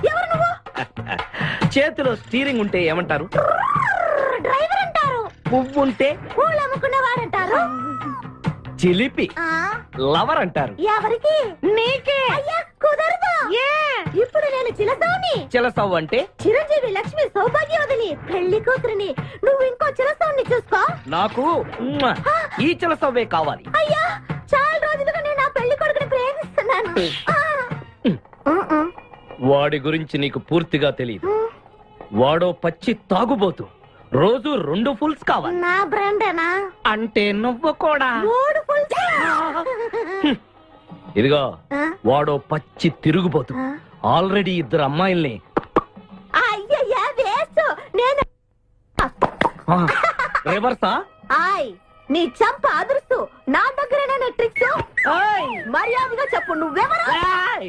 ఎవరు నువ్వు? చేతిలో స్టీరింగ్ ఉంటే ఏమంటారు? డ్రైవర్ అంటారు. పువ్వు ఉంటే పూలు అమ్ముకున్నవాడంటారు. చిలిపి లవర్ అంటారు. ఎవరికి? నీకే. అయ్యా కుదరదు. ఇప్పుడు నేను చిలసౌని. చిలసవ్వు అంటే చిరంజీవి లక్ష్మి సౌభాగ్యవతిని, పెళ్లి కూతురిని. నువ్వు ఇంకో చిలసౌని చూసుకో. నాకు ఈ చిలసవ్వే కావాలి. అయ్యా చాలా రోజులుగా నేను నా పెళ్లి కొడుకుని ప్రేమిస్తున్నాను. వాడి గురించి నీకు పూర్తిగా తెలియదు. వాడో పచ్చి తాగుబోతు. రోజు 2 ఫుల్స్ కావాలి. నా బ్రాండేనా? అంటే నువ్వు కూడా. 3 ఫుల్స్. ఇదిగో వాడో పచ్చి తిరుగుబోతు. ఆల్రెడీ 2 అమ్మాయిల్ని. అయ్యయ్యా వేస్ట్. నేను రివర్సా? ఆయ్ నీ చంప అదురుస్తూ నా దగ్గర ట్రిక్స్. మర్యాదగా చెప్పు నువ్వెవరు? ఏయ్!